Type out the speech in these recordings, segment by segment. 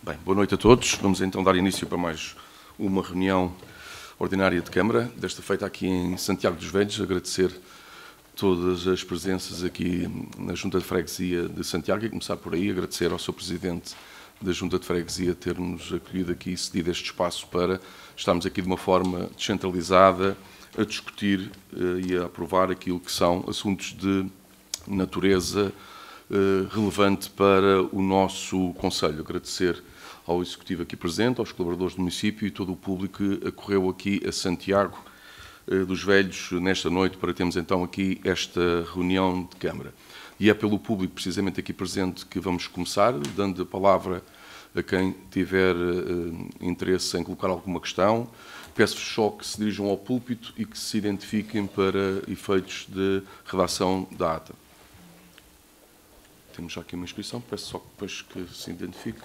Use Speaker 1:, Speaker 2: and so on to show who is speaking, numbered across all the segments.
Speaker 1: Bem, boa noite a todos. Vamos então dar início para mais uma reunião ordinária de Câmara, desta feita aqui em Santiago dos Velhos. Agradecer todas as presenças aqui na Junta de Freguesia de Santiago e começar por aí, agradecer ao Sr. Presidente da Junta de Freguesia ter-nos acolhido aqui e cedido este espaço para estarmos aqui de uma forma descentralizada a discutir e a aprovar aquilo que são assuntos de natureza relevante para o nosso Conselho. Agradecer ao Executivo aqui presente, aos colaboradores do município e todo o público que acorreu aqui a Santiago dos Velhos nesta noite para termos então aqui esta reunião de Câmara. E é pelo público precisamente aqui presente que vamos começar, dando a palavra a quem tiver interesse em colocar alguma questão. Peço-vos só que se dirijam ao púlpito e que se identifiquem para efeitos de redação da ata. Temos já aqui uma inscrição, peço só que depois que se identifique.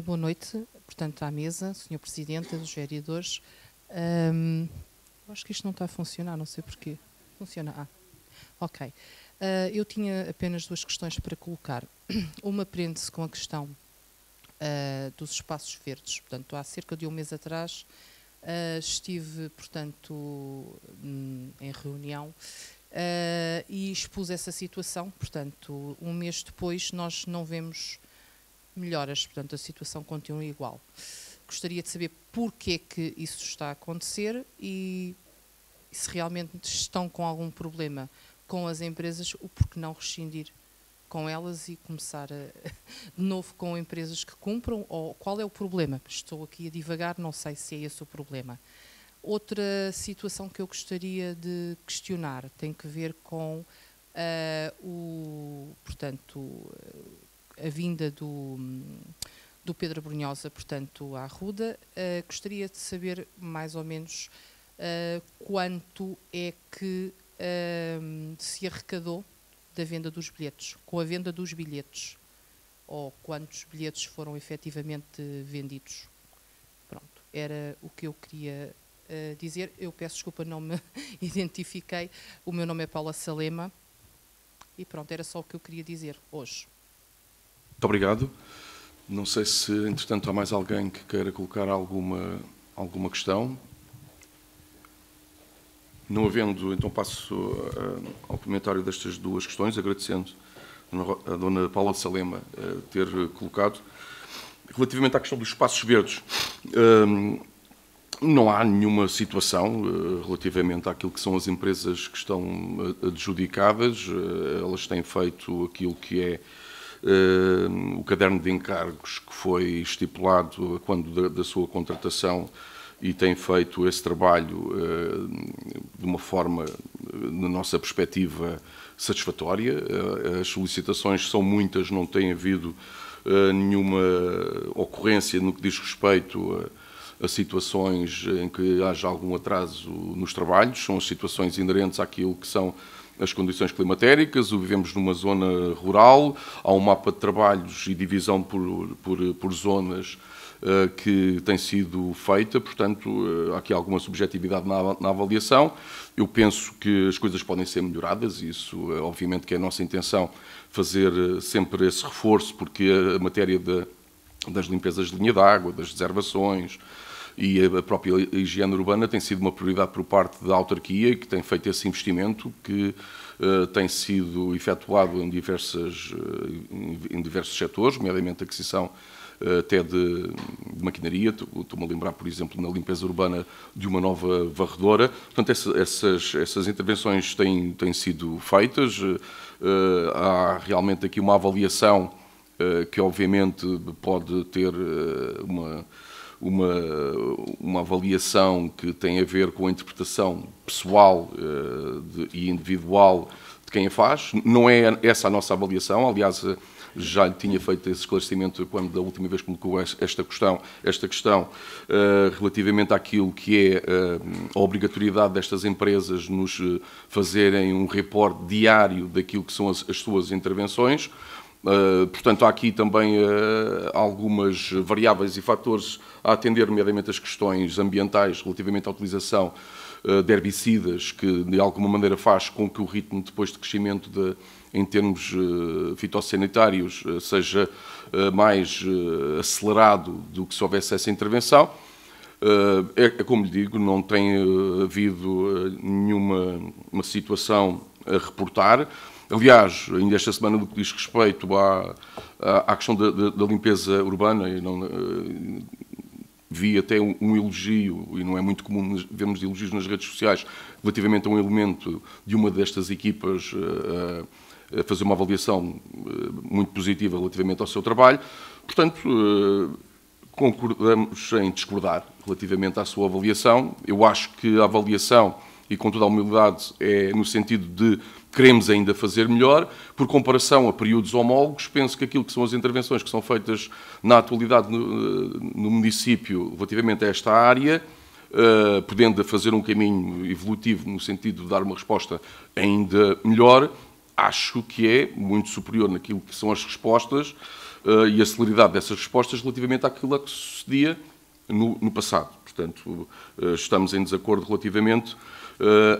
Speaker 2: Boa noite, portanto, à mesa, Sr. Presidente, dos vereadores. Acho que isto não está a funcionar, não sei porquê. Funciona? Ok. Eu tinha apenas duas questões para colocar. Uma prende-se com a questão dos espaços verdes. Portanto, há cerca de um mês atrás estive, portanto, em reunião e expus essa situação. Portanto, um mês depois nós não vemos melhoras, portanto a situação continua igual. Gostaria de saber porque é que isso está a acontecer e se realmente estão com algum problema com as empresas, o porquê não rescindir com elas e começar de novo com empresas que cumpram, ou qual é o problema? Estou aqui a divagar, não sei se é esse o problema. Outra situação que eu gostaria de questionar tem que ver com a vinda do Pedro Brunhosa, portanto, à Arruda. Gostaria de saber mais ou menos quanto é que se arrecadou da venda dos bilhetes, com a venda dos bilhetes, ou quantos bilhetes foram efetivamente vendidos. Pronto, era o que eu queria dizer. Eu peço desculpa, não me identifiquei. O meu nome é Paula Salema e pronto, era só o que eu queria dizer hoje.
Speaker 1: Muito obrigado. Não sei se, entretanto, há mais alguém que queira colocar alguma questão. Não havendo, então passo ao comentário destas duas questões, agradecendo a Dona Paula Salema ter colocado. Relativamente à questão dos espaços verdes, não há nenhuma situação relativamente àquilo que são as empresas que estão adjudicadas. Elas têm feito aquilo que é o caderno de encargos que foi estipulado quando da sua contratação e tem feito esse trabalho de uma forma, na nossa perspectiva, satisfatória. As solicitações são muitas, não tem havido nenhuma ocorrência no que diz respeito a situações em que haja algum atraso nos trabalhos. São as situações inerentes àquilo que são as condições climatéricas, vivemos numa zona rural, há um mapa de trabalhos e divisão por zonas que tem sido feita, portanto, há aqui alguma subjetividade na avaliação. Eu penso que as coisas podem ser melhoradas, e isso, obviamente, que é a nossa intenção, fazer sempre esse reforço, porque a matéria das limpezas de linha d'água, das reservações e a própria higiene urbana tem sido uma prioridade por parte da autarquia, que tem feito esse investimento, que tem sido efetuado em diversos setores, nomeadamente a aquisição até de maquinaria. Estou-me a lembrar, por exemplo, na limpeza urbana de uma nova varredora. Portanto, essas intervenções têm sido feitas. Há realmente aqui uma avaliação que, obviamente, pode ter uma avaliação que tem a ver com a interpretação pessoal e individual de quem a faz. Não é essa a nossa avaliação. Aliás, já lhe tinha feito esse esclarecimento quando da última vez que me colocou esta questão relativamente àquilo que é a obrigatoriedade destas empresas nos fazerem um reporte diário daquilo que são as suas intervenções. Portanto, há aqui também algumas variáveis e fatores a atender, nomeadamente as questões ambientais relativamente à utilização de herbicidas, que de alguma maneira faz com que o ritmo depois de crescimento em termos fitossanitários seja mais acelerado do que se houvesse essa intervenção. É como lhe digo, não tem havido nenhuma situação a reportar. Aliás, ainda esta semana, no que diz respeito à questão da limpeza urbana, eu não, vi até um elogio, e não é muito comum vermos elogios nas redes sociais, relativamente a um elemento de uma destas equipas a fazer uma avaliação muito positiva relativamente ao seu trabalho. Portanto, concordamos em discordar relativamente à sua avaliação. Eu acho que a avaliação, e com toda a humildade, é no sentido de queremos ainda fazer melhor. Por comparação a períodos homólogos, penso que aquilo que são as intervenções que são feitas na atualidade no município relativamente a esta área, podendo fazer um caminho evolutivo no sentido de dar uma resposta ainda melhor, acho que é muito superior naquilo que são as respostas e a celeridade dessas respostas relativamente àquilo a que sucedia no passado. Portanto, estamos em desacordo relativamente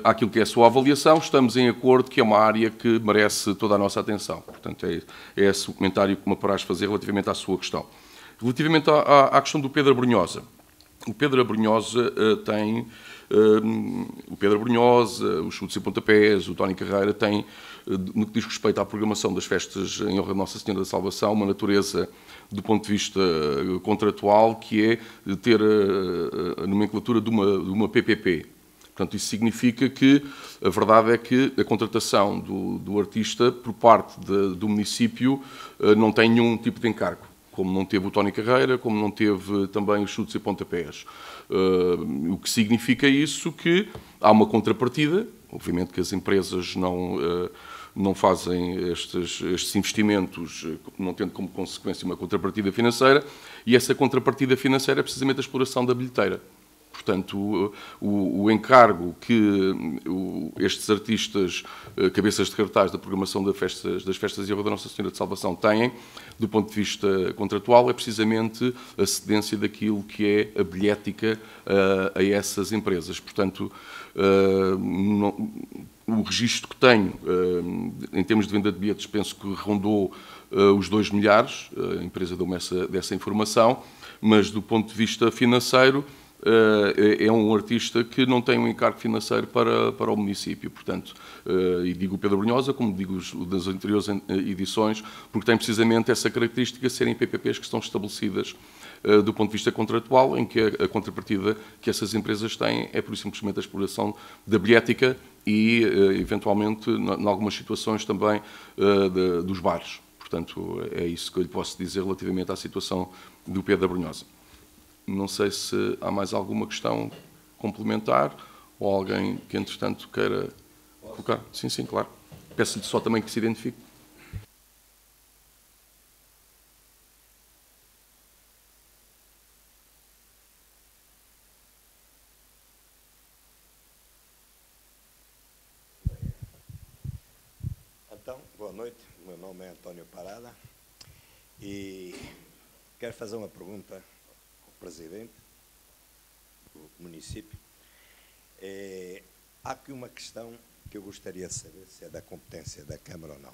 Speaker 1: àquilo que é a sua avaliação, estamos em acordo que é uma área que merece toda a nossa atenção. Portanto, é esse o comentário que me apraz fazer relativamente à sua questão. Relativamente à questão do Pedro Abrunhosa. O Pedro Abrunhosa tem... o Pedro Abrunhosa, os Chutes e Pontapés, o Tony Carreira têm, no que diz respeito à programação das festas em honra de Nossa Senhora da Salvação, uma natureza, do ponto de vista contratual, que é ter a nomenclatura de uma PPP. Portanto, isso significa que a verdade é que a contratação do artista por parte do município não tem nenhum tipo de encargo, como não teve o Tony Carreira, como não teve também os Chutes e Pontapés. O que significa isso que há uma contrapartida, obviamente que as empresas não fazem estes investimentos não tendo como consequência uma contrapartida financeira, e essa contrapartida financeira é precisamente a exploração da bilheteira. Portanto, o encargo que estes artistas, cabeças de cartaz da programação das festas e honra da Nossa Senhora de Salvação têm, do ponto de vista contratual, é precisamente a cedência daquilo que é a bilhética a essas empresas. Portanto, o registro que tenho, em termos de venda de bilhetes, penso que rondou os 2 milhares, a empresa deu-me dessa informação, mas do ponto de vista financeiro, é um artista que não tem um encargo financeiro para o município, portanto, e digo o Pedro Abrunhosa, como digo das anteriores edições, porque tem precisamente essa característica de serem PPPs que estão estabelecidas do ponto de vista contratual, em que a contrapartida que essas empresas têm é, por simplesmente, a exploração da bilhética e, eventualmente, em algumas situações também, dos bares. Portanto, é isso que eu lhe posso dizer relativamente à situação do Pedro Abrunhosa. Não sei se há mais alguma questão complementar ou alguém que, entretanto, queira colocar. Sim, sim, claro. Peço-lhe só também que se identifique.
Speaker 3: Então, boa noite. Meu nome é António Parada e quero fazer uma pergunta Presidente do município. Há aqui uma questão que eu gostaria de saber se é da competência da Câmara ou não.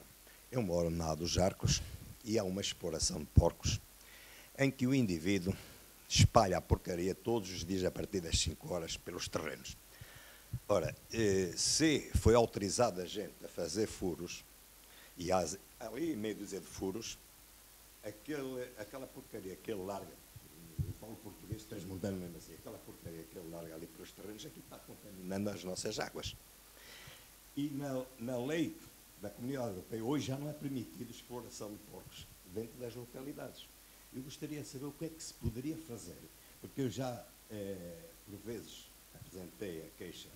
Speaker 3: Eu moro na dos Arcos e há uma exploração de porcos em que o indivíduo espalha a porcaria todos os dias a partir das 5 horas pelos terrenos. Ora, se foi autorizado a gente a fazer furos, e há ali meio dúzia de furos, aquela porcaria que ele larga, eu falo português transmontano mesmo assim, aquela porcaria que ele larga ali pelos terrenos, aqui está contaminando as nossas águas. E na lei da Comunidade Europeia, hoje já não é permitido exploração de porcos dentro das localidades. Eu gostaria de saber o que é que se poderia fazer, porque eu já, por vezes, apresentei a queixa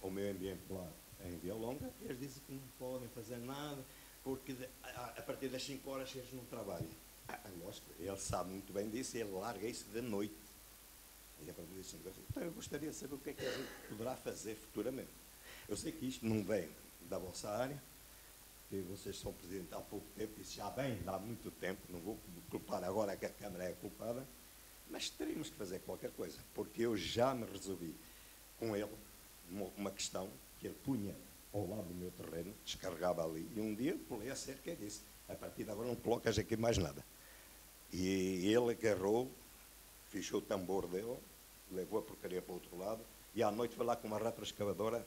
Speaker 3: ao meio ambiente lá em Via Longa, e eles dizem que não podem fazer nada, porque a partir das 5 horas eles não trabalham. Lógico, ele sabe muito bem disso e ele larga isso de noite. E a partir das 5 horas. Então eu gostaria de saber o que é que a gente poderá fazer futuramente. Eu sei que isto não vem da vossa área, porque vocês são presidente há pouco tempo, isso já vem há muito tempo, não vou culpar agora que a Câmara é culpada, mas teríamos que fazer qualquer coisa, porque eu já me resolvi com ele uma questão que ele punha ao lado do meu terreno, descarregava ali, e um dia pulei a cerca e disse, a partir de agora não colocas aqui mais nada. E ele agarrou, fechou o tambor dele, levou a porcaria para o outro lado, e à noite foi lá com uma retroescavadora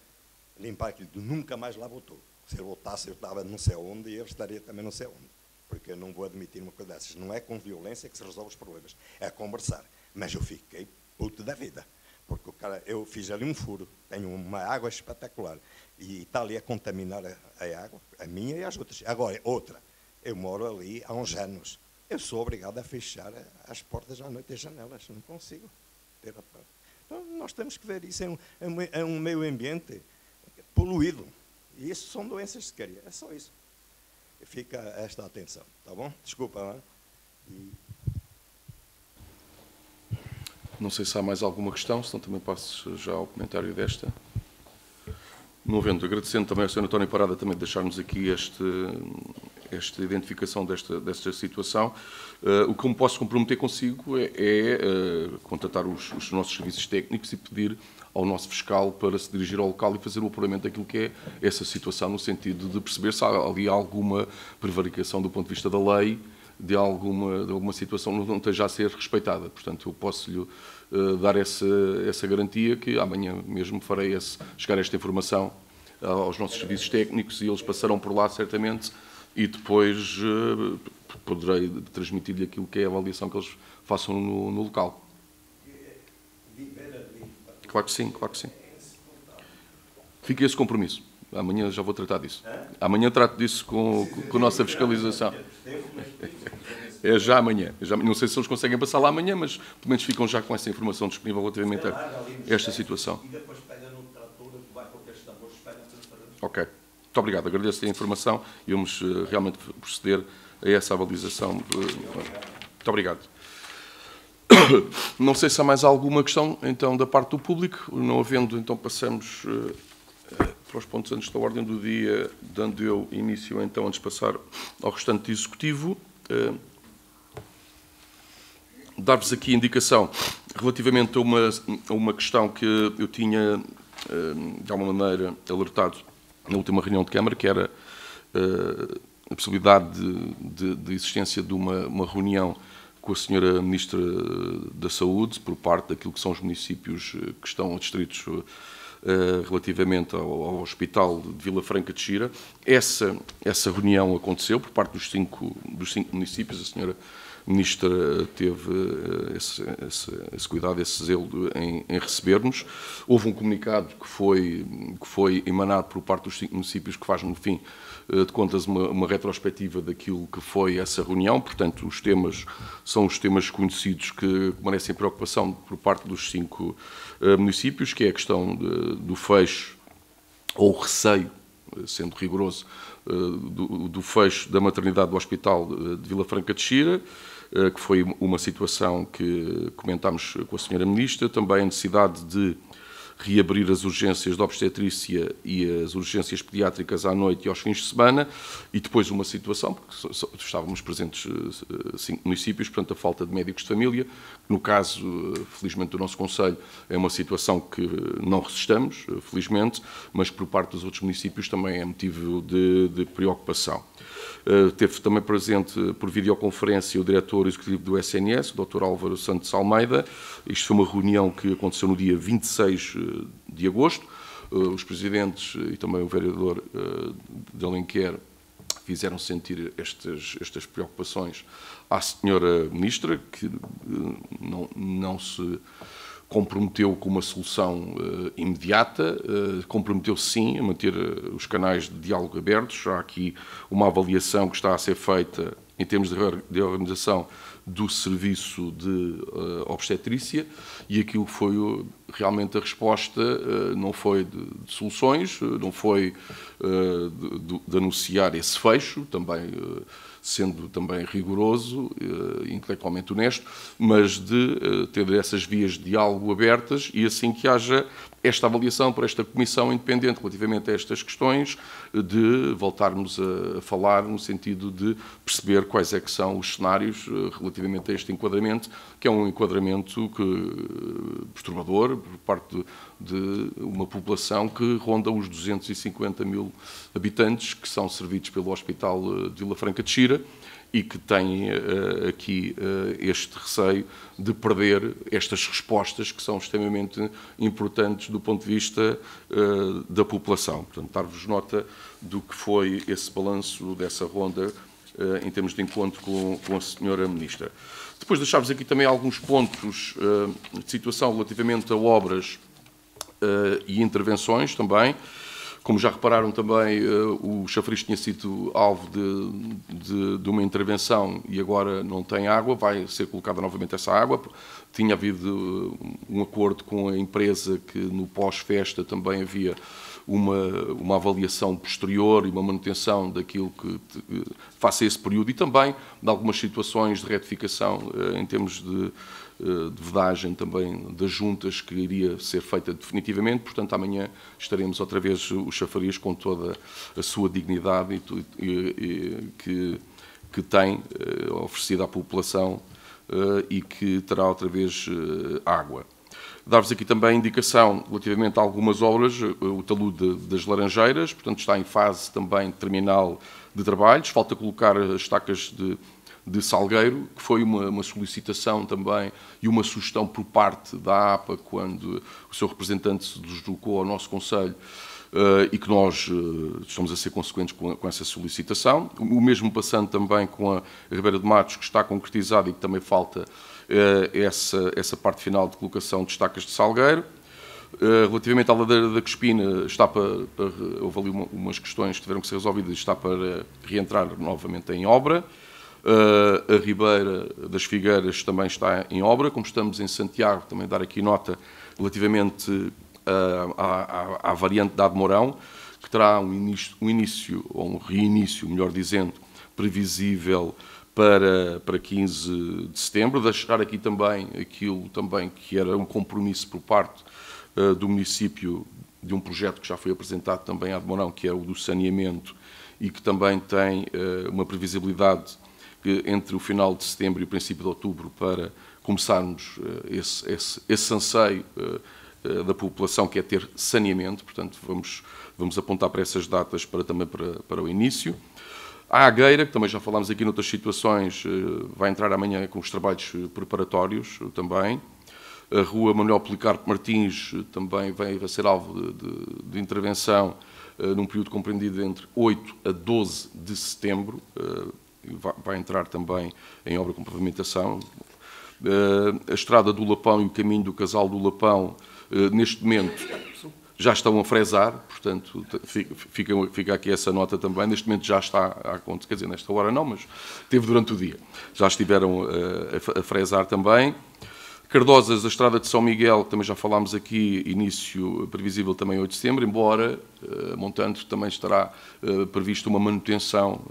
Speaker 3: limpar aquilo, nunca mais lá voltou. Se ele voltasse, eu estava não sei onde, e ele estaria também não sei onde. Porque eu não vou admitir uma coisa dessas. Não é com violência que se resolve os problemas, é conversar. Mas eu fiquei puto da vida. Porque o cara, eu fiz ali um furo, tenho uma água espetacular, e está ali a contaminar a água, a minha e as outras. Agora, outra, eu moro ali há uns anos, eu sou obrigado a fechar as portas à noite e as janelas, não consigo ter a parte. Então, nós temos que ver isso, é um meio ambiente poluído, e isso são doenças de caria, é só isso. Fica esta atenção, tá bom? Desculpa, não é?
Speaker 1: Não sei se há mais alguma questão, senão também passo já ao comentário desta. Não havendo, agradecendo também ao Sr. António Parada também de deixar-nos aqui esta identificação desta situação. O que eu me posso comprometer consigo é contatar os nossos serviços técnicos e pedir ao nosso fiscal para se dirigir ao local e fazer o apuramento daquilo que é essa situação, no sentido de perceber se há ali alguma prevaricação do ponto de vista da lei, de alguma situação não esteja a ser respeitada. Portanto, eu posso-lhe dar essa garantia que amanhã mesmo farei chegar esta informação aos nossos serviços técnicos e eles passarão por lá certamente e depois poderei transmitir-lhe aquilo que é a avaliação que eles façam no local. Claro que sim, claro que sim. Fique esse compromisso. Amanhã já vou tratar disso. Amanhã trato disso com a nossa fiscalização. É já amanhã. Não sei se eles conseguem passar lá amanhã, mas pelo menos ficam já com essa informação disponível relativamente a esta situação. Ok. Muito obrigado. Agradeço a informação e vamos realmente proceder a essa avaliação. Muito obrigado. Não sei se há mais alguma questão, então, da parte do público. Não havendo, então, passamos para os pontos antes da ordem do dia, dando eu início, então, antes de passar ao restante executivo. Dar-vos aqui indicação relativamente a uma questão que eu tinha, de alguma maneira, alertado na última reunião de Câmara, que era a possibilidade de existência de uma reunião com a Sra. Ministra da Saúde, por parte daquilo que são os municípios que estão adscritos relativamente ao Hospital de Vila Franca de Xira. Essa reunião aconteceu por parte dos cinco municípios. A Sra. Ministra teve esse cuidado, esse zelo em receber-nos. Houve um comunicado que foi emanado por parte dos 5 municípios que faz, no fim de contas, uma retrospectiva daquilo que foi essa reunião. Portanto, os temas são os temas conhecidos que merecem preocupação por parte dos 5 municípios, que é a questão do fecho ou receio, sendo rigoroso, do fecho da maternidade do Hospital de Vila Franca de Xira, que foi uma situação que comentámos com a Sra. Ministra, também a necessidade de reabrir as urgências de obstetrícia e as urgências pediátricas à noite e aos fins de semana, e depois uma situação, porque estávamos presentes 5 municípios, portanto a falta de médicos de família, no caso, felizmente, do nosso Conselho, é uma situação que não resistamos, felizmente, mas que por parte dos outros municípios também é motivo de preocupação. Teve também presente por videoconferência o diretor executivo do SNS, o Dr. Álvaro Santos Almeida. Isto foi uma reunião que aconteceu no dia 26 de agosto. Os presidentes e também o vereador de Alenquer fizeram sentir estas preocupações à senhora Ministra, que não se comprometeu com uma solução imediata, comprometeu sim a manter os canais de diálogo abertos. Há aqui uma avaliação que está a ser feita em termos de organização do serviço de obstetrícia, e aquilo que foi realmente a resposta não foi de soluções, não foi de anunciar esse fecho, também sendo também rigoroso, intelectualmente honesto, mas de ter essas vias de diálogo abertas e assim que haja esta avaliação por esta comissão independente relativamente a estas questões, de voltarmos a falar no sentido de perceber quais é que são os cenários relativamente a este enquadramento, que é um enquadramento perturbador por parte de uma população que ronda os 250 mil habitantes que são servidos pelo Hospital de Vila Franca de Xira e que têm aqui este receio de perder estas respostas que são extremamente importantes do ponto de vista da população. Portanto, dar-vos nota do que foi esse balanço dessa ronda em termos de encontro com a Sra. Ministra. Depois deixar-vos aqui também alguns pontos de situação relativamente a obras e intervenções também. Como já repararam também, o Chafariz tinha sido alvo de uma intervenção e agora não tem água, vai ser colocada novamente essa água. Tinha havido um acordo com a empresa que no pós-festa também havia uma avaliação posterior e uma manutenção daquilo que face a esse período e também de algumas situações de retificação em termos de vedagem também das juntas que iria ser feita definitivamente. Portanto, amanhã estaremos outra vez o Chafariz com toda a sua dignidade que tem oferecido à população e que terá outra vez água. Dar-vos aqui também indicação relativamente a algumas obras, o talude das Laranjeiras, portanto está em fase também terminal de trabalhos, falta colocar as estacas de Salgueiro, que foi uma solicitação também e uma sugestão por parte da APA quando o seu representante se deslocou ao nosso Conselho e que nós estamos a ser consequentes com essa solicitação. O mesmo passando também com a Ribeira de Matos, que está concretizada e que também falta essa parte final de colocação de estacas de Salgueiro. Relativamente à Ladeira da Crespina, houve ali umas questões que tiveram que ser resolvidas e está para reentrar novamente em obra. A Ribeira das Figueiras também está em obra, como estamos em Santiago, também dar aqui nota relativamente à variante da Admorão, que terá um início, ou um reinício, melhor dizendo, previsível para 15 de setembro. Deixar aqui também aquilo também que era um compromisso por parte do município de um projeto que já foi apresentado também à Admorão, que é o do saneamento, e que também tem uma previsibilidade entre o final de setembro e o princípio de outubro para começarmos esse anseio da população, que é ter saneamento. Portanto, vamos apontar para essas datas também para o início. A Agueira, que também já falámos aqui noutras situações, vai entrar amanhã com os trabalhos preparatórios também. A Rua Manuel Policarpo Martins também vai ser alvo de intervenção num período compreendido entre 8 a 12 de setembro. Vai entrar também em obra com pavimentação. A Estrada do Lapão e o Caminho do Casal do Lapão, neste momento, já estão a fresar, portanto, fica aqui essa nota também. Neste momento já está a acontecer, quer dizer, nesta hora não, mas teve durante o dia. Já estiveram a fresar também. Cardosas, a Estrada de São Miguel, também já falámos aqui, início previsível também 8 de setembro, embora, montante, também estará previsto uma manutenção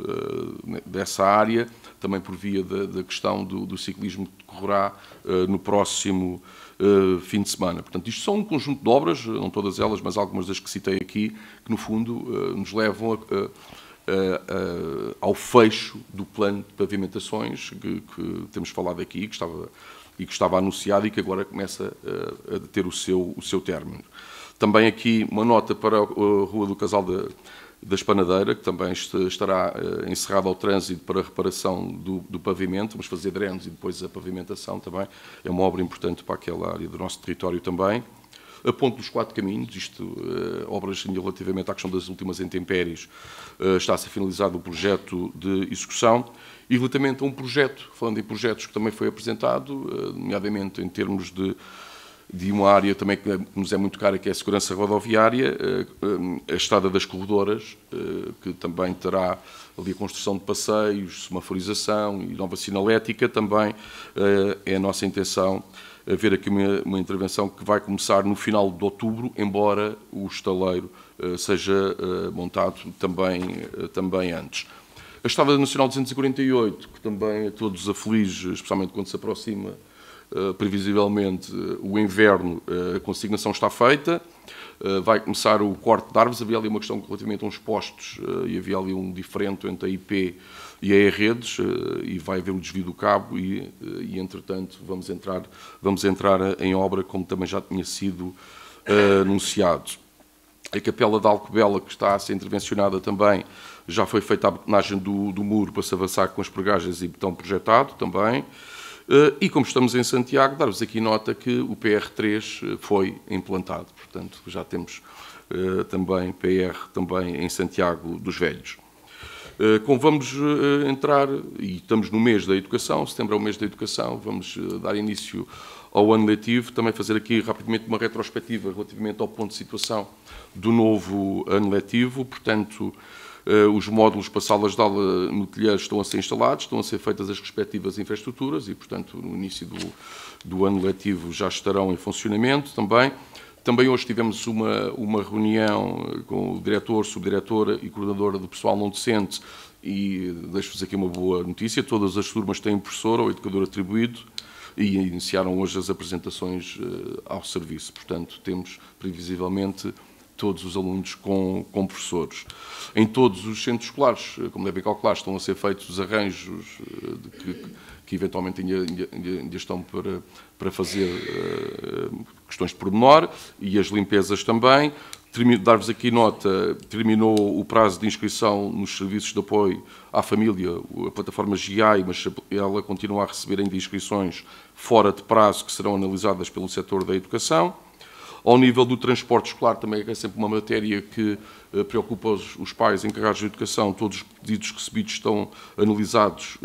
Speaker 1: dessa área, também por via da questão do ciclismo que decorrerá no próximo fim de semana. Portanto, isto são um conjunto de obras, não todas elas, mas algumas das que citei aqui, que no fundo nos levam ao fecho do plano de pavimentações que temos falado aqui, que estava anunciado e que agora começa a ter o seu término. Também aqui uma nota para a Rua do Casal da Espanadeira, que também estará encerrada ao trânsito para a reparação do pavimento. Vamos fazer drenos e depois a pavimentação também. É uma obra importante para aquela área do nosso território também. A Ponte dos Quatro Caminhos, obras relativamente à questão das últimas intempéries, está a ser finalizado o projeto de execução. E relativamente a um projeto, falando em projetos que também foi apresentado, nomeadamente em termos de uma área também que nos é muito cara, que é a segurança rodoviária, a Estrada das Corredoras, que também terá ali a construção de passeios, semaforização e nova sinalética, também é a nossa intenção haver aqui uma intervenção que vai começar no final de outubro, embora o estaleiro seja montado também antes. A Estrada Nacional 248, que também a todos aflige, especialmente quando se aproxima previsivelmente o inverno, a consignação está feita. Vai começar o corte de árvores. Havia ali uma questão relativamente a uns postos e havia ali um diferente entre a IP e a E-Redes, e vai haver o desvio do cabo e entretanto, vamos entrar em obra, como também já tinha sido anunciado. A Capela de Alcobela, que está a ser intervencionada também, já foi feita a betonagem do muro para se avançar com as pregagens e betão projetado também. E como estamos em Santiago, dar-vos aqui nota que o PR3 foi implantado. Portanto, já temos também PR também em Santiago dos Velhos. Como vamos entrar, e estamos no mês da educação, setembro é o mês da educação, vamos dar início ao ano letivo, também fazer aqui rapidamente uma retrospectiva relativamente ao ponto de situação do novo ano letivo. Portanto, os módulos para salas de aula no telheiro estão a ser instalados, estão a ser feitas as respectivas infraestruturas e, portanto, no início do ano letivo já estarão em funcionamento também. Também hoje tivemos uma reunião com o diretor, subdiretora e coordenadora do pessoal não docente e deixo-vos aqui uma boa notícia: todas as turmas têm professor ou educador atribuído e iniciaram hoje as apresentações ao serviço. Portanto, temos previsivelmente todos os alunos com professores. Em todos os centros escolares, como devem calcular, estão a ser feitos os arranjos que eventualmente ainda estão para fazer questões de pormenor e as limpezas também. Dar-vos aqui nota, terminou o prazo de inscrição nos serviços de apoio à família, a plataforma GIAI, mas ela continua a receber ainda inscrições fora de prazo que serão analisadas pelo setor da educação. Ao nível do transporte escolar, também é sempre uma matéria que preocupa os pais encarregados de educação. Todos os pedidos recebidos estão analisados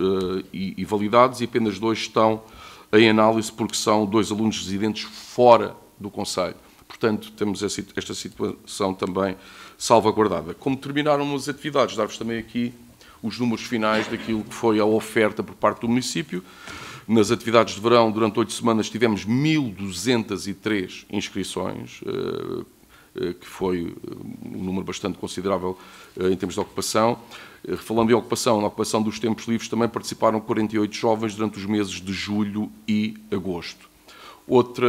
Speaker 1: e validados e apenas 2 estão em análise porque são 2 alunos residentes fora do concelho. Portanto, temos esta situação também salvaguardada. Como terminaram as atividades, dar-vos também aqui os números finais daquilo que foi a oferta por parte do município. Nas atividades de verão, durante 8 semanas, tivemos 1.203 inscrições, que foi um número bastante considerável em termos de ocupação. Falando em ocupação, na ocupação dos tempos livres também participaram 48 jovens durante os meses de julho e agosto. Outra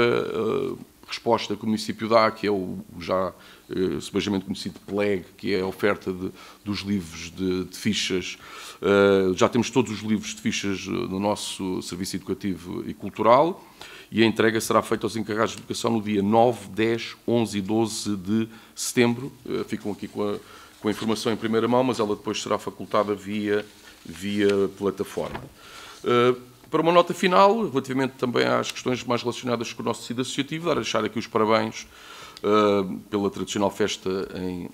Speaker 1: resposta que o município dá, que é o já subejamente conhecido PLEG, que é a oferta dos livros de fichas. Já temos todos os livros de fichas no nosso Serviço Educativo e Cultural e a entrega será feita aos encarregados de educação no dia 9, 10, 11 e 12 de setembro. Ficam aqui com a informação em primeira mão, mas ela depois será facultada via plataforma. Para uma nota final, relativamente também às questões mais relacionadas com o nosso tecido associativo, deixar aqui os parabéns pela tradicional festa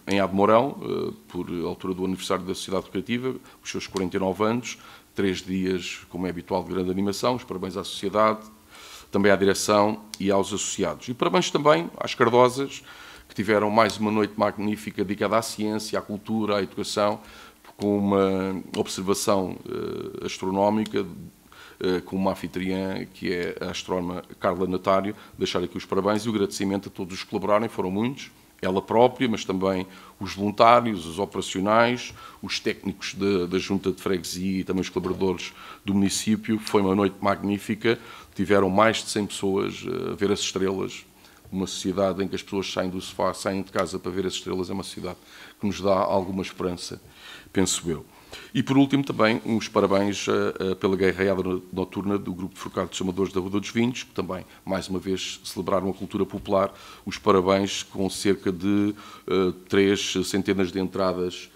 Speaker 1: em Abmorão, por altura do aniversário da Sociedade Educativa, os seus 49 anos, 3 dias, como é habitual, de grande animação. Os parabéns à sociedade, também à direção e aos associados. E parabéns também às Cardosas, que tiveram mais uma noite magnífica dedicada à ciência, à cultura, à educação, com uma observação astronómica, com uma anfitriã que é a astrónoma Carla Natário. Deixar aqui os parabéns e o agradecimento a todos os que colaboraram, foram muitos, ela própria, mas também os voluntários, os operacionais, os técnicos da Junta de Freguesia e também os colaboradores do município. Foi uma noite magnífica, tiveram mais de 100 pessoas a ver as estrelas. Uma sociedade em que as pessoas saem do sofá, saem de casa para ver as estrelas, é uma sociedade que nos dá alguma esperança, penso eu. E, por último, também uns parabéns pela guerreada noturna do Grupo de Forcados Chamadores da Rua dos Vinhos, que também, mais uma vez, celebraram a cultura popular. Os parabéns com cerca de 3 centenas de entradas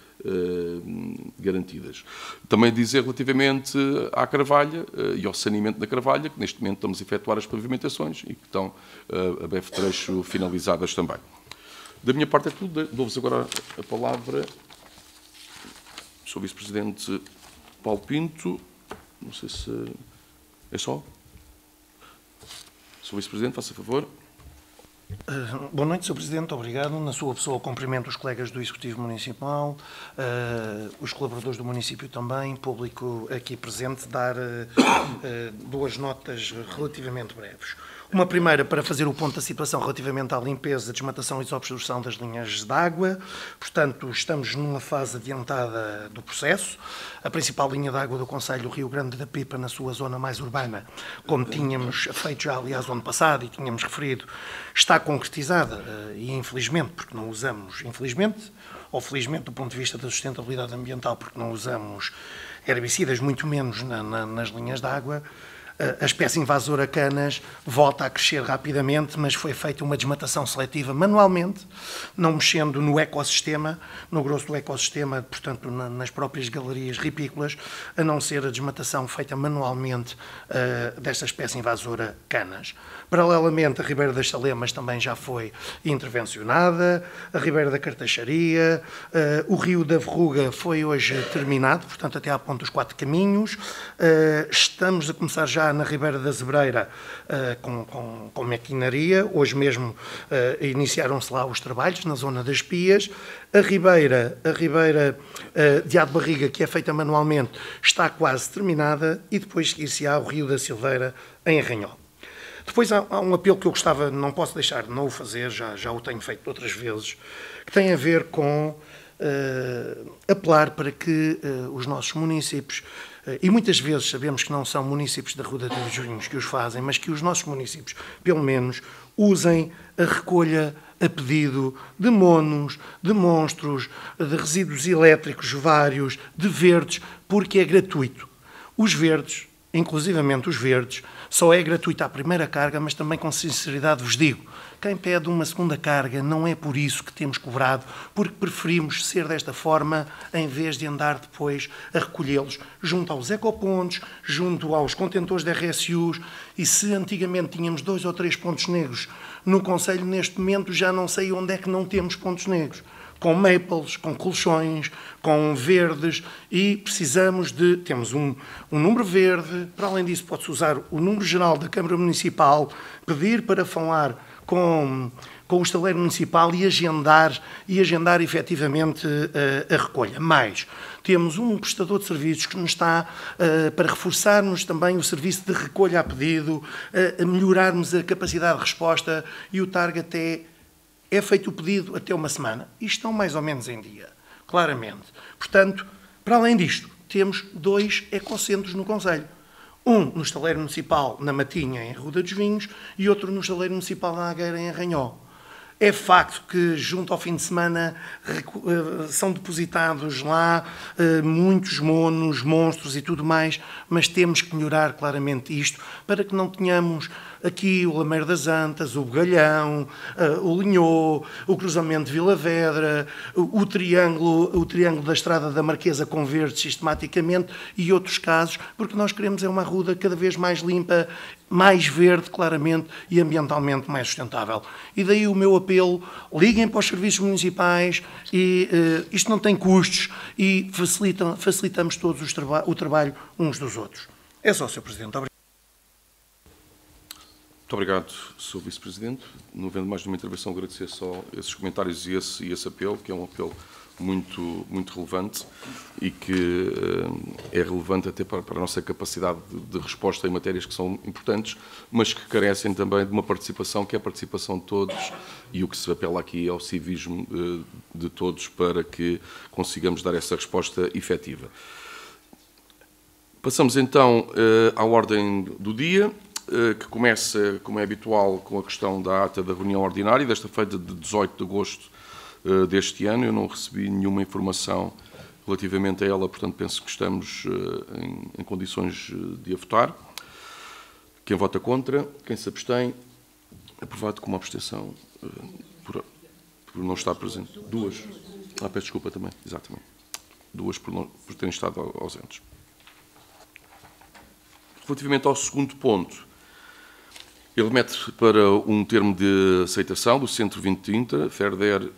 Speaker 1: garantidas. Também dizer relativamente à Carvalha e ao saneamento da Carvalha, que neste momento estamos a efetuar as pavimentações e que estão a breve trecho finalizadas também. Da minha parte é tudo. Dou-vos agora a palavra. Sr. Vice-Presidente Paulo Pinto, não sei se é só. Sr. Vice-Presidente, faça favor.
Speaker 4: Boa noite, Sr. Presidente, obrigado. Na sua pessoa, cumprimento os colegas do Executivo Municipal, os colaboradores do município também, público aqui presente, dar 2 notas relativamente breves. Uma primeira para fazer o ponto da situação relativamente à limpeza, desmatação e desobstrução das linhas de água. Portanto, estamos numa fase adiantada do processo. A principal linha de água do concelho, o Rio Grande da Pipa, na sua zona mais urbana, como tínhamos feito já, aliás, o ano passado e tínhamos referido, está concretizada e, infelizmente, porque não usamos, infelizmente, ou felizmente do ponto de vista da sustentabilidade ambiental, porque não usamos herbicidas, muito menos nas linhas de água, a espécie invasora canas volta a crescer rapidamente, mas foi feita uma desmatação seletiva manualmente, não mexendo no ecossistema, no grosso do ecossistema, portanto, nas próprias galerias ripícolas, a não ser a desmatação feita manualmente desta espécie invasora canas. Paralelamente, a Ribeira das Salemas também já foi intervencionada, a Ribeira da Cartaxaria, o Rio da Verruga foi hoje terminado, portanto, até à ponta dos 4 caminhos. Estamos a começar já na Ribeira da Zebreira com maquinaria. Hoje mesmo iniciaram-se lá os trabalhos na zona das Pias. A Ribeira de Ado Barriga, que é feita manualmente, está quase terminada e depois seguir-se-á o Rio da Silveira em Arranhol. Depois há um apelo que eu gostava, não posso deixar de não o fazer, já o tenho feito outras vezes, que tem a ver com apelar para que os nossos municípios, e muitas vezes sabemos que não são municípios da Ruda dos Vinhos que os fazem, mas que os nossos municípios, pelo menos, usem a recolha a pedido de monos, de monstros, de resíduos elétricos vários, de verdes, porque é gratuito. Os verdes, inclusivamente os verdes, só é gratuito à primeira carga, mas também com sinceridade vos digo, quem pede uma segunda carga não é por isso que temos cobrado, porque preferimos ser desta forma em vez de andar depois a recolhê-los junto aos ecopontos, junto aos contentores de RSUs, e se antigamente tínhamos 2 ou 3 pontos negros no concelho, neste momento já não sei onde é que não temos pontos negros. Com maples, com colchões, com verdes, e precisamos de... Temos um número verde, para além disso pode-se usar o número geral da Câmara Municipal, pedir para falar com o estaleiro municipal e agendar efetivamente a recolha. Mais, temos um prestador de serviços que nos está para reforçarmos também o serviço de recolha a pedido, a melhorarmos a capacidade de resposta, e o target é feito o pedido até uma semana e estão mais ou menos em dia, claramente. Portanto, para além disto, temos 2 ecocentros no concelho. Um no estaleiro municipal na Matinha, em Ruda dos Vinhos, e outro no estaleiro municipal na Agueira, em Arranhol. É facto que, junto ao fim de semana, são depositados lá muitos monos, monstros e tudo mais, mas temos que melhorar claramente isto para que não tenhamos aqui o Lameiro das Antas, o Bugalhão, o Linhô, o cruzamento de Vila Vedra, o triângulo da Estrada da Marquesa com verde sistematicamente e outros casos, porque nós queremos uma Ruda cada vez mais limpa, mais verde, claramente, e ambientalmente mais sustentável. E daí o meu apelo, liguem para os serviços municipais, e isto não tem custos, e facilitamos todos o trabalho uns dos outros. É só, Sr. Presidente. Obrigado.
Speaker 1: Muito obrigado, Sr. Vice-Presidente. Não havendo mais nenhuma intervenção, agradecer só esses comentários e esse apelo, que é um apelo muito relevante e que é relevante até para a nossa capacidade de resposta em matérias que são importantes, mas que carecem também de uma participação, que é a participação de todos, e o que se apela aqui é o civismo de todos para que consigamos dar essa resposta efetiva. Passamos então à ordem do dia, que começa, como é habitual, com a questão da ata da reunião ordinária, desta feita de 18 de agosto deste ano. Eu não recebi nenhuma informação relativamente a ela, portanto penso que estamos em condições de a votar. Quem vota contra, quem se abstém, aprovado com uma abstenção por não estar presente. 2. Peço desculpa também, exatamente. 2 por terem estado ausentes. Relativamente ao segundo ponto, ele remete para um termo de aceitação do Centro 2030, FERDER,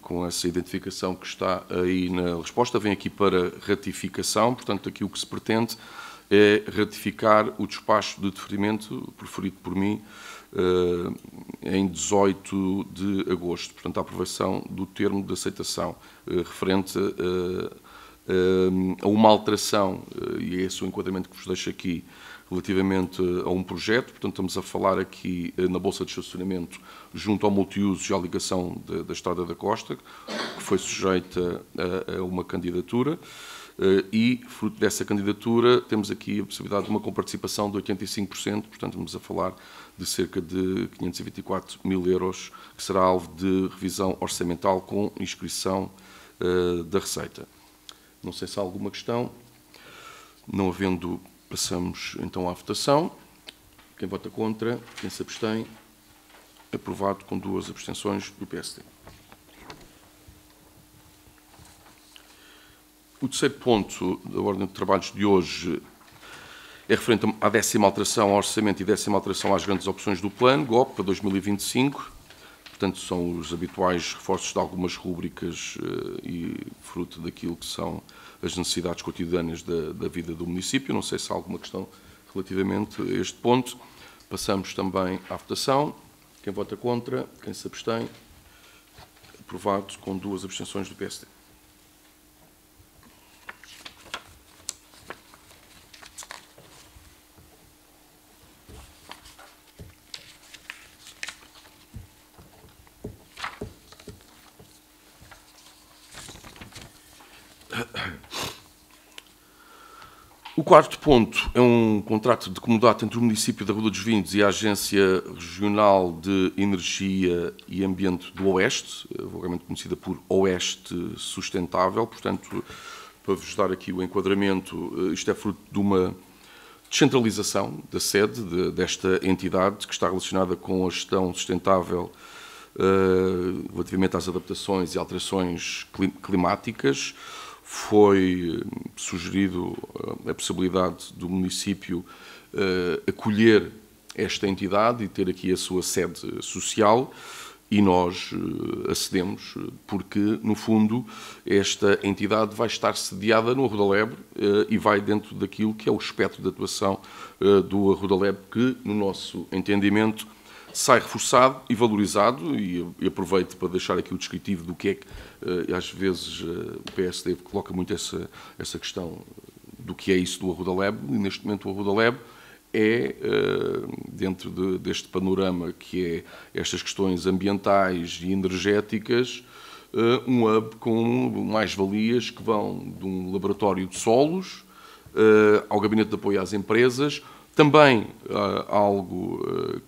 Speaker 1: com essa identificação que está aí na resposta, vem aqui para ratificação, portanto, aqui o que se pretende é ratificar o despacho de deferimento proferido por mim em 18 de agosto, portanto, a aprovação do termo de aceitação referente a uma alteração, e é esse o enquadramento que vos deixo aqui, relativamente a um projeto. Portanto, estamos a falar aqui na Bolsa de Estacionamento junto ao multiuso e à ligação da Estrada da Costa, que foi sujeita a uma candidatura. E, fruto dessa candidatura, temos aqui a possibilidade de uma comparticipação de 85%, portanto, estamos a falar de cerca de 524 mil euros, que será alvo de revisão orçamental com inscrição da Receita. Não sei se há alguma questão. Não havendo, passamos então à votação. Quem vota contra, quem se abstém, aprovado com 2 abstenções do PSD. O terceiro ponto da ordem de trabalhos de hoje é referente à 10ª alteração ao orçamento e 10ª alteração às grandes opções do plano, GOP, para 2025. Portanto, são os habituais reforços de algumas rúbricas e fruto daquilo que são as necessidades cotidianas da vida do município. Não sei se há alguma questão relativamente a este ponto. Passamos também à votação. Quem vota contra, quem se abstém, aprovado com 2 abstenções do PSD. O quarto ponto é um contrato de comodato entre o município da Rua dos Vinhos e a Agência Regional de Energia e Ambiente do Oeste, vulgarmente conhecida por Oeste Sustentável. Portanto, para vos dar aqui o enquadramento, isto é fruto de uma descentralização da sede desta entidade, que está relacionada com a gestão sustentável relativamente às adaptações e alterações climáticas. Foi sugerido a possibilidade do município acolher esta entidade e ter aqui a sua sede social, e nós acedemos porque, no fundo, esta entidade vai estar sediada no Arruda Lebre e vai dentro daquilo que é o espectro de atuação do Arruda Lebre, que, no nosso entendimento, sai reforçado e valorizado, e aproveito para deixar aqui o descritivo do que é que, às vezes, o PSD coloca muito essa questão do que é isso do Arruda Lebre, e neste momento o Arruda Lebre é, dentro deste panorama que é estas questões ambientais e energéticas, um hub com mais-valias que vão de um laboratório de solos ao gabinete de apoio às empresas, também algo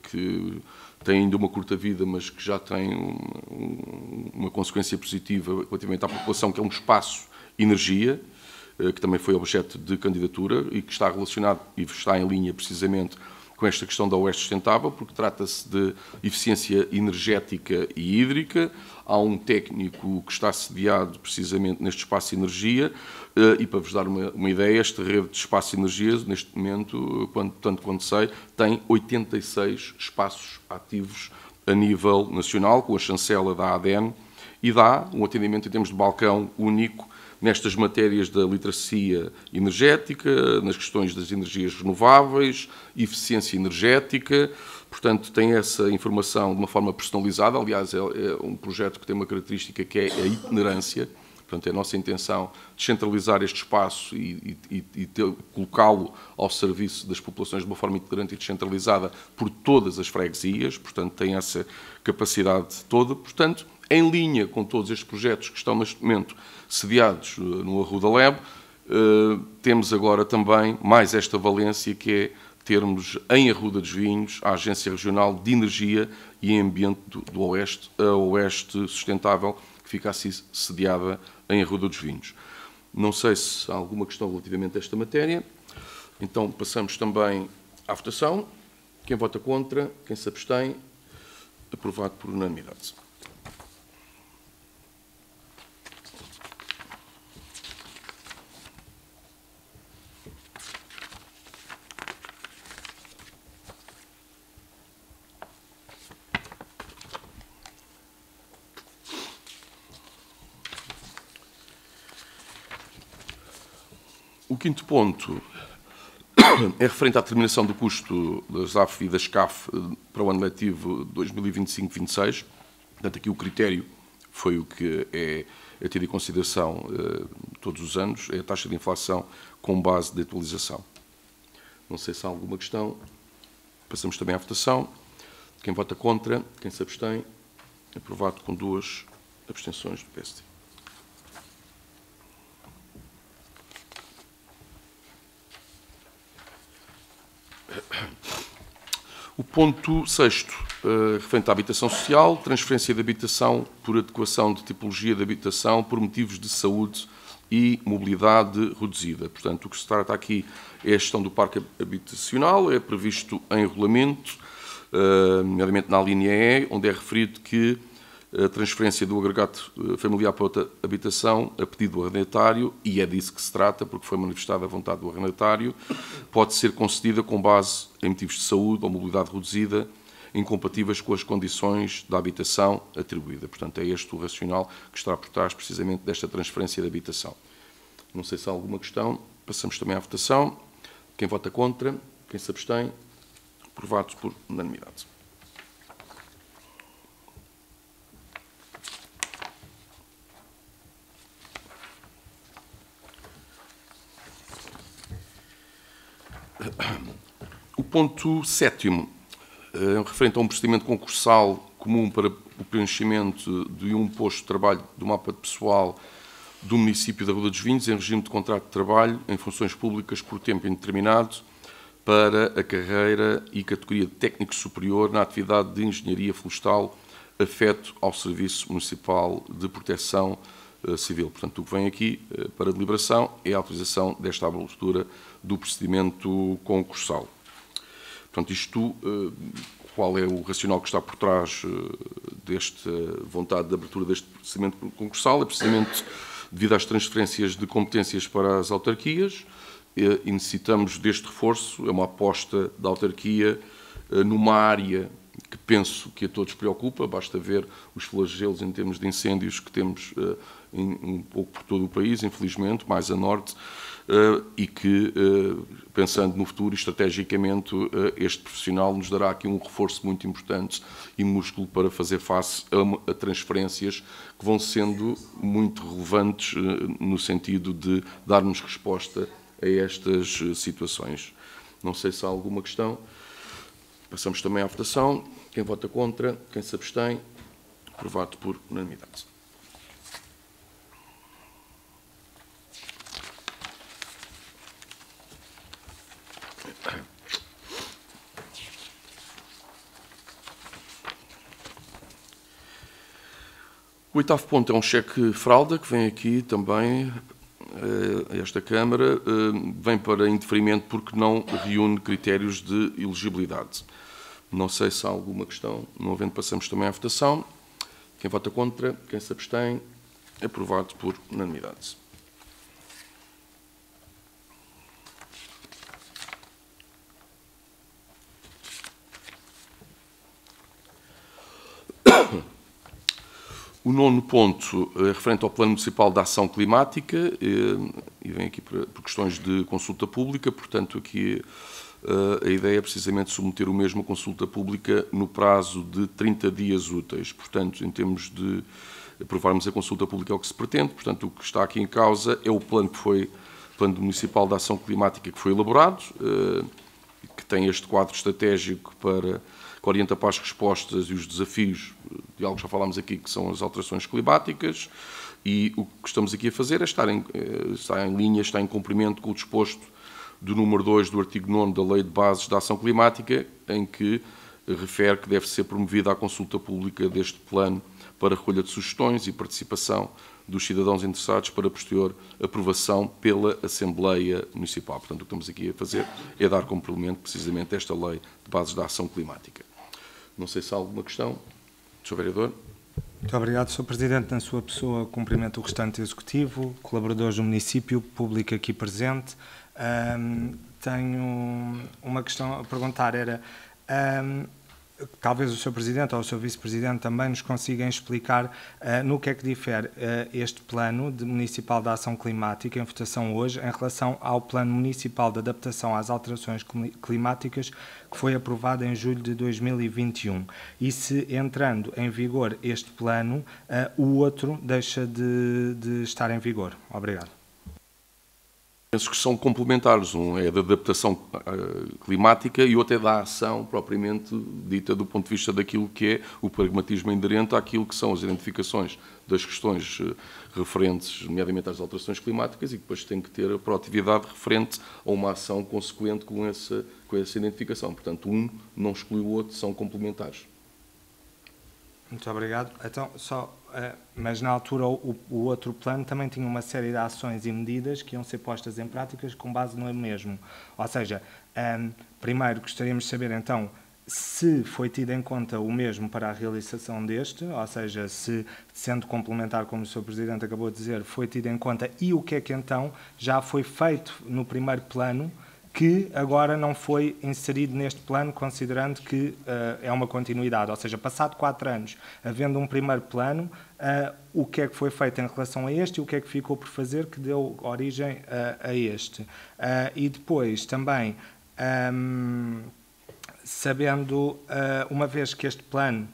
Speaker 1: que tem ainda uma curta vida, mas que já tem uma consequência positiva relativamente à população, que é um espaço energia, que também foi objeto de candidatura e que está relacionado e está em linha precisamente com esta questão da Oeste Sustentável, porque trata-se de eficiência energética e hídrica. Há um técnico que está sediado precisamente neste espaço de energia e, para vos dar uma ideia, esta rede de espaço de energia, neste momento, tanto quanto sei, tem 86 espaços ativos a nível nacional, com a chancela da ADN, e dá um atendimento em termos de balcão único nestas matérias da literacia energética, nas questões das energias renováveis, eficiência energética. Portanto, tem essa informação de uma forma personalizada. Aliás, é um projeto que tem uma característica que é a itinerância. Portanto, é a nossa intenção descentralizar este espaço e colocá-lo ao serviço das populações de uma forma itinerante e descentralizada por todas as freguesias. Portanto, tem essa capacidade toda. Portanto, em linha com todos estes projetos que estão neste momento sediados no Arruda Lebre, temos agora também mais esta valência, que é termos em Arruda dos Vinhos a Agência Regional de Energia e Ambiente do Oeste, a Oeste Sustentável, que fica assim sediada em Arruda dos Vinhos. Não sei se há alguma questão relativamente a esta matéria. Então passamos também à votação. Quem vota contra, quem se abstém, aprovado por unanimidade. O quinto ponto é referente à determinação do custo das AF e das CAF para o ano letivo 2025-26. Portanto, aqui o critério foi o que é tido em consideração todos os anos, é a taxa de inflação com base de atualização. Não sei se há alguma questão. Passamos também à votação. Quem vota contra, quem se abstém, aprovado com 2 abstenções do PSD. O ponto 6º, referente à habitação social, transferência de habitação por adequação de tipologia de habitação por motivos de saúde e mobilidade reduzida. Portanto, o que se trata aqui é a gestão do parque habitacional, é previsto em regulamento, nomeadamente na linha E, onde é referido que a transferência do agregado familiar para outra habitação, a pedido do arrendatário, e é disso que se trata, porque foi manifestada a vontade do arrendatário, pode ser concedida com base em motivos de saúde ou mobilidade reduzida, incompatíveis com as condições da habitação atribuída. Portanto, é este o racional que está por trás, precisamente, desta transferência de habitação. Não sei se há alguma questão. Passamos também à votação. Quem vota contra, quem se abstém, aprovado por unanimidade. O ponto 7º, referente a um procedimento concursal comum para o preenchimento de um posto de trabalho do mapa de pessoal do município da Rua dos Vinhos, em regime de contrato de trabalho, em funções públicas por tempo indeterminado, para a carreira e categoria de técnico superior na atividade de engenharia florestal, afeto ao Serviço Municipal de Proteção Civil. Portanto, o que vem aqui para deliberação é a autorização desta abertura do procedimento concursal. Portanto, isto, qual é o racional que está por trás desta vontade de abertura deste procedimento concursal? É precisamente devido às transferências de competências para as autarquias, e necessitamos deste reforço, é uma aposta da autarquia numa área que penso que a todos preocupa, basta ver os flagelos em termos de incêndios que temos um pouco por todo o país, infelizmente, mais a norte, e que, pensando no futuro, estrategicamente, este profissional nos dará aqui um reforço muito importante e músculo para fazer face a transferências que vão sendo muito relevantes no sentido de darmos resposta a estas situações. Não sei se há alguma questão. Passamos também à votação. Quem vota contra, quem se abstém, aprovado por unanimidade. O 8º ponto é um cheque fraude, que vem aqui também a esta Câmara, vem para indeferimento porque não reúne critérios de elegibilidade. Não sei se há alguma questão. Não havendo, passamos também à votação. Quem vota contra, quem se abstém, aprovado por unanimidade. O 9º ponto é referente ao Plano Municipal de Ação Climática e vem aqui por questões de consulta pública, portanto aqui a ideia é precisamente submeter o mesmo a consulta pública no prazo de 30 dias úteis. Portanto, em termos de aprovarmos a consulta pública é o que se pretende, portanto o que está aqui em causa é o plano Plano Municipal de Ação Climática que foi elaborado, que tem este quadro estratégico que orienta para as respostas e os desafios de algo que já falámos aqui, que são as alterações climáticas, e o que estamos aqui a fazer é está em linha, está em cumprimento com o disposto do número 2 do artigo 9º da Lei de Bases da Ação Climática, em que refere que deve ser promovida a consulta pública deste plano para recolha de sugestões e participação dos cidadãos interessados para posterior aprovação pela Assembleia Municipal. Portanto, o que estamos aqui a fazer é dar cumprimento precisamente a esta Lei de Bases da Ação Climática. Não sei se há alguma questão. Sr. Vereador.
Speaker 5: Muito obrigado, Sr. Presidente. Na sua pessoa, cumprimento o restante Executivo, colaboradores do município, público aqui presente. Tenho uma questão a perguntar, talvez o Sr. Presidente ou o Sr. Vice-Presidente também nos consigam explicar no que é que difere este Plano Municipal de Ação Climática em votação hoje em relação ao Plano Municipal de Adaptação às Alterações Climáticas que foi aprovado em julho de 2021. E se, entrando em vigor este plano, o outro deixa de estar em vigor. Obrigado.
Speaker 1: Penso que são complementares. Um é da adaptação climática e outro é da ação propriamente dita do ponto de vista daquilo que é o pragmatismo inerente àquilo que são as identificações das questões referentes, nomeadamente às alterações climáticas, e que depois tem que ter a proatividade referente a uma ação consequente com essa identificação. Portanto, um não exclui o outro, são complementares.
Speaker 5: Muito obrigado. Então, mas na altura o outro plano também tinha uma série de ações e medidas que iam ser postas em práticas com base no mesmo. Ou seja, primeiro gostaríamos de saber então se foi tido em conta o mesmo para a realização deste, ou seja, se, sendo complementar, como o Sr. Presidente acabou de dizer, foi tido em conta, e o que é que então já foi feito no primeiro plano que agora não foi inserido neste plano, considerando que é uma continuidade. Ou seja, passado 4 anos, havendo um primeiro plano, o que é que foi feito em relação a este e o que é que ficou por fazer que deu origem a este. E depois também, sabendo, uma vez que este plano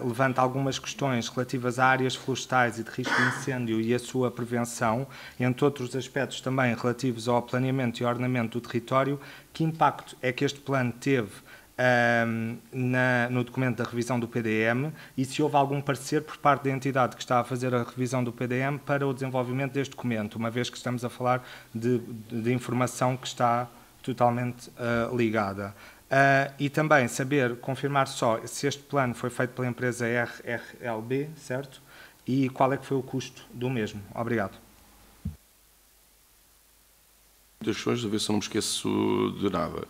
Speaker 5: levanta algumas questões relativas a áreas florestais e de risco de incêndio e a sua prevenção, entre outros aspectos também relativos ao planeamento e ordenamento do território, que impacto é que este plano teve no documento da revisão do PDM e se houve algum parecer por parte da entidade que está a fazer a revisão do PDM para o desenvolvimento deste documento, uma vez que estamos a falar de informação que está totalmente ligada. E também saber, confirmar só se este plano foi feito pela empresa RRLB, certo? E qual é que foi o custo do mesmo. Obrigado.
Speaker 1: Muitas questões, a ver se eu não me esqueço de nada.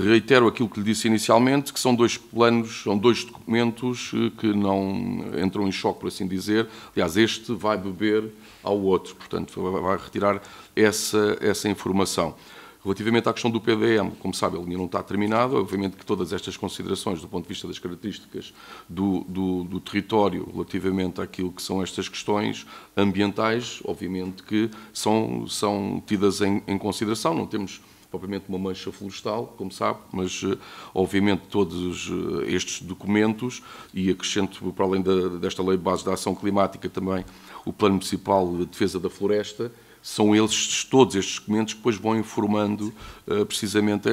Speaker 1: Reitero aquilo que lhe disse inicialmente, que são 2 planos, são 2 documentos que não entram em choque, por assim dizer. Aliás, este vai beber ao outro, portanto, vai retirar essa informação. Relativamente à questão do PDM, como sabe, a linha não está terminada. Obviamente que todas estas considerações, do ponto de vista das características do território, relativamente àquilo que são estas questões ambientais, obviamente que são tidas em consideração. Não temos propriamente uma mancha florestal, como sabe, mas obviamente todos estes documentos, e acrescento para além desta Lei de Base da Ação Climática também o Plano Municipal de Defesa da Floresta, são todos estes documentos que depois vão informando precisamente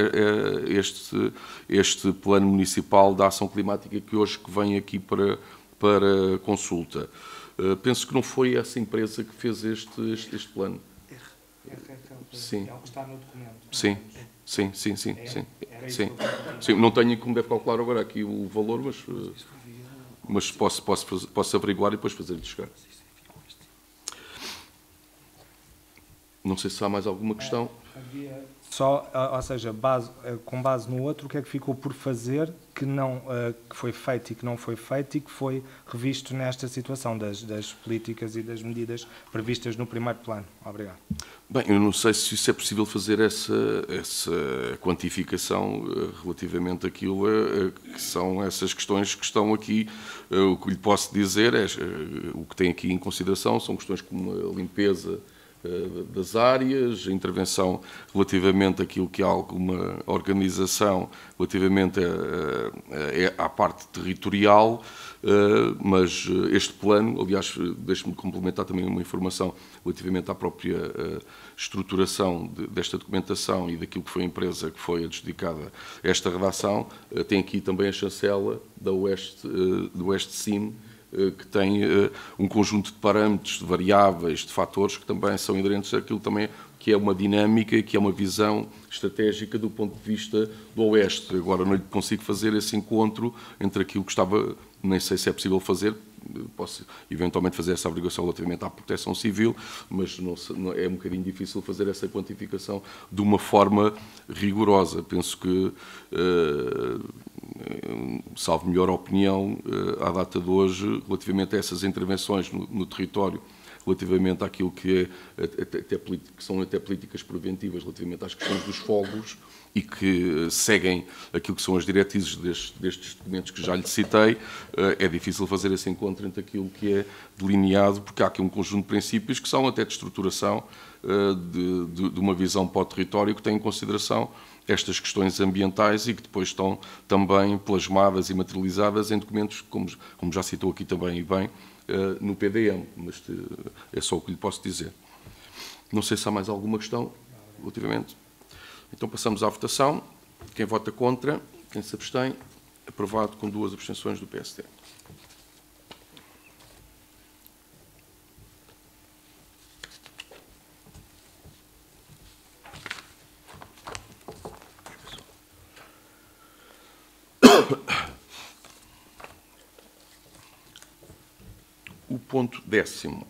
Speaker 1: este Plano Municipal da Ação Climática que hoje vem aqui para consulta. Penso que não foi essa empresa que fez este plano. Sim. É o que está no documento. Sim. Não tenho como deve calcular agora aqui o valor, mas posso averiguar e depois fazer-lhe chegar. Não sei se há mais alguma questão.
Speaker 5: Só, ou seja, com base no outro, o que é que ficou por fazer que foi feito e que não foi feito e que foi revisto nesta situação das políticas e das medidas previstas no primeiro plano? Obrigado.
Speaker 1: Bem, eu não sei se isso é possível fazer essa quantificação relativamente àquilo que são essas questões que estão aqui. O que lhe posso dizer é o que tem aqui em consideração são questões como a limpeza das áreas, a intervenção relativamente àquilo que há alguma organização relativamente à parte territorial, mas este plano, aliás, deixe-me complementar também uma informação relativamente à própria estruturação desta documentação e daquilo que foi a empresa que foi adjudicada esta redação, tem aqui também a chancela do Oeste Sim, que tem um conjunto de parâmetros, de variáveis, de fatores que também são inerentes àquilo também que é uma dinâmica, que é uma visão estratégica do ponto de vista do Oeste. Agora não lhe consigo fazer esse encontro entre aquilo que estava, nem sei se é possível fazer, posso eventualmente fazer essa averiguação relativamente à proteção civil, mas não, é um bocadinho difícil fazer essa quantificação de uma forma rigorosa. Penso que, salvo melhor opinião, à data de hoje, relativamente a essas intervenções no território, relativamente àquilo que são até políticas preventivas, relativamente às questões dos fogos, e que seguem aquilo que são as diretrizes destes documentos que já lhe citei, é difícil fazer esse encontro entre aquilo que é delineado, porque há aqui um conjunto de princípios que são até de estruturação de uma visão para o território que tem em consideração estas questões ambientais e que depois estão também plasmadas e materializadas em documentos, como já citou aqui também e bem, no PDM, mas é só o que lhe posso dizer. Não sei se há mais alguma questão relativamente. Então passamos à votação. Quem vota contra, quem se abstém, aprovado com 2 abstenções do PSD. O ponto 10º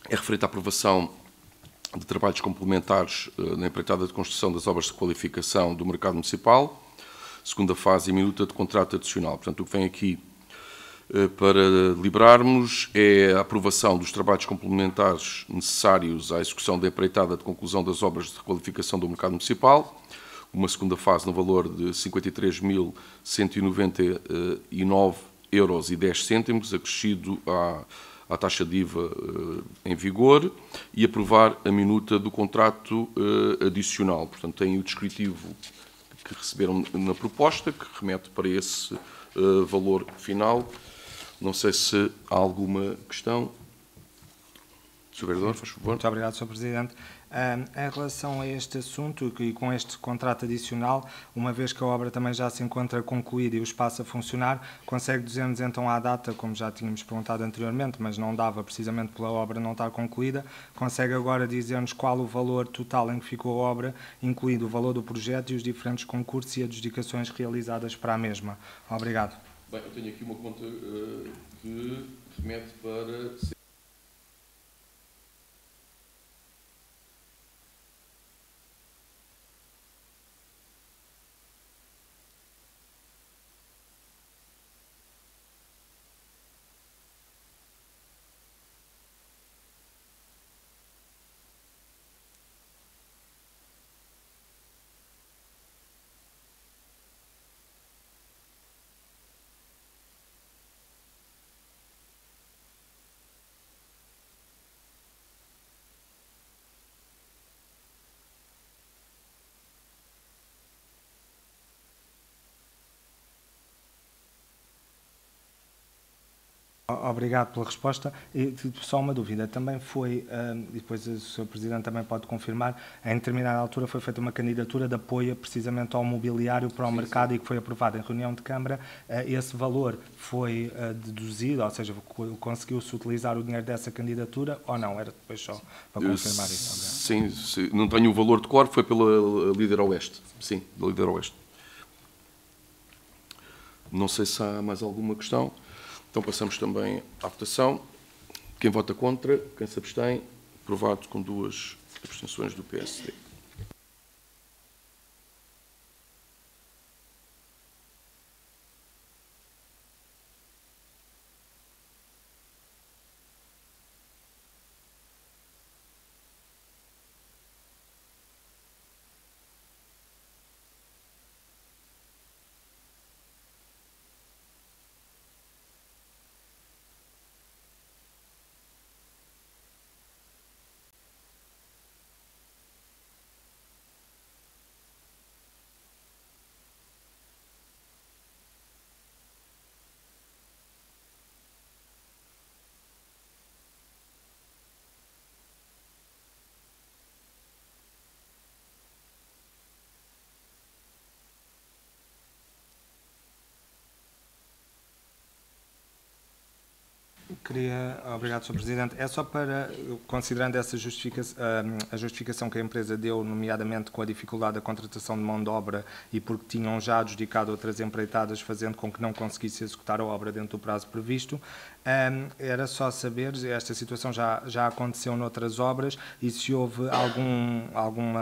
Speaker 1: é referente à aprovação de trabalhos complementares na empreitada de construção das obras de qualificação do mercado municipal, segunda fase e minuta de contrato adicional. Portanto, o que vem aqui para deliberarmos é a aprovação dos trabalhos complementares necessários à execução da empreitada de conclusão das obras de requalificação do mercado municipal, uma segunda fase no valor de 53.199,10 €, acrescido à taxa de IVA em vigor, e aprovar a minuta do contrato adicional. Portanto, tem o descritivo que receberam na proposta, que remete para esse valor final. Não sei se há alguma questão. Sr. Vereador, faz favor.
Speaker 5: Muito obrigado, Sr. Presidente. Em relação a este assunto e com este contrato adicional, uma vez que a obra também já se encontra concluída e o espaço a funcionar, consegue dizer-nos então à data, como já tínhamos perguntado anteriormente, mas não dava precisamente pela obra não estar concluída, consegue agora dizer-nos qual o valor total em que ficou a obra, incluindo o valor do projeto e os diferentes concursos e adjudicações realizadas para a mesma. Obrigado.
Speaker 1: Bem, eu tenho aqui uma conta que remete para...
Speaker 5: Obrigado pela resposta. E só uma dúvida, também foi, e depois o Sr. Presidente também pode confirmar, em determinada altura foi feita uma candidatura de apoio precisamente ao mobiliário para o mercado e que foi aprovada em reunião de Câmara. Esse valor foi deduzido, ou seja, conseguiu-se utilizar o dinheiro dessa candidatura ou não? Era depois só para confirmar isso.
Speaker 1: Sim, não tenho o valor de cor, foi pela Líder Oeste. Sim, da Líder Oeste. Não sei se há mais alguma questão. Então passamos também à votação. Quem vota contra, quem se abstém, aprovado com 2 abstenções do PSD.
Speaker 5: Obrigado, Sr. Presidente. É só para, considerando essa a justificação que a empresa deu, nomeadamente com a dificuldade da contratação de mão de obra e porque tinham já adjudicado outras empreitadas, fazendo com que não conseguisse executar a obra dentro do prazo previsto, era só saber, esta situação já aconteceu noutras obras, e se houve algum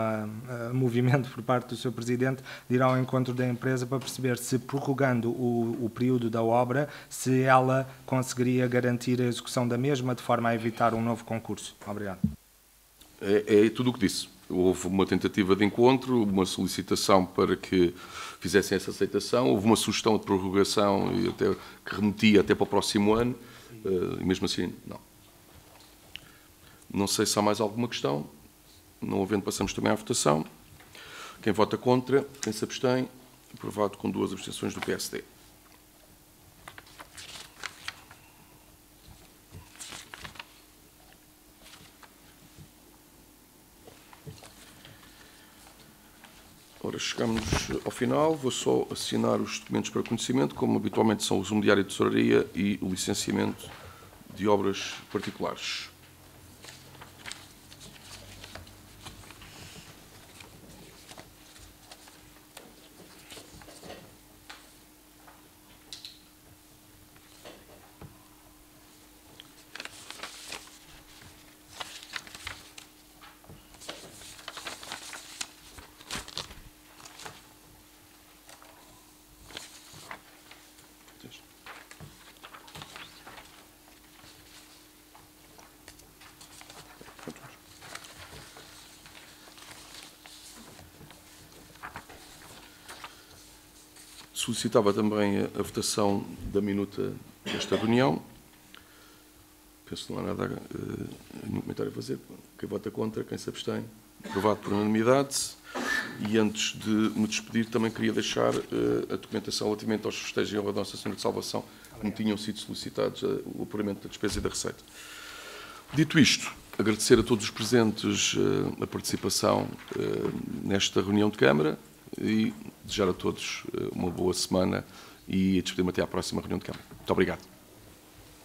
Speaker 5: movimento por parte do Sr. Presidente de ir ao encontro da empresa para perceber se, prorrogando o período da obra, se ela conseguiria garantir a execução da mesma de forma a evitar um novo concurso. Obrigado.
Speaker 1: É tudo o que disse. Houve uma tentativa de encontro, uma solicitação para que fizessem essa aceitação, houve uma sugestão de prorrogação e até, que remetia até para o próximo ano, e mesmo assim, não. Não sei se há mais alguma questão. Não havendo, passamos também à votação. Quem vota contra, quem se abstém, aprovado com 2 abstenções do PSD. Ora, chegamos ao final. Vou só assinar os documentos para conhecimento, como habitualmente são o resumo diário de tesouraria e o licenciamento de obras particulares. Solicitava também a votação da minuta desta reunião. Penso que não há nada, nenhum comentário a fazer. Quem vota contra, quem se abstém, aprovado por unanimidade. E antes de me despedir, também queria deixar a documentação relativamente aos festejos em honra da Nossa Senhora de Salvação, como tinham sido solicitados, o apuramento da despesa e da receita. Dito isto, agradecer a todos os presentes a participação nesta reunião de Câmara e desejar a todos uma boa semana e despedir-me até à próxima reunião de Câmara. Muito obrigado.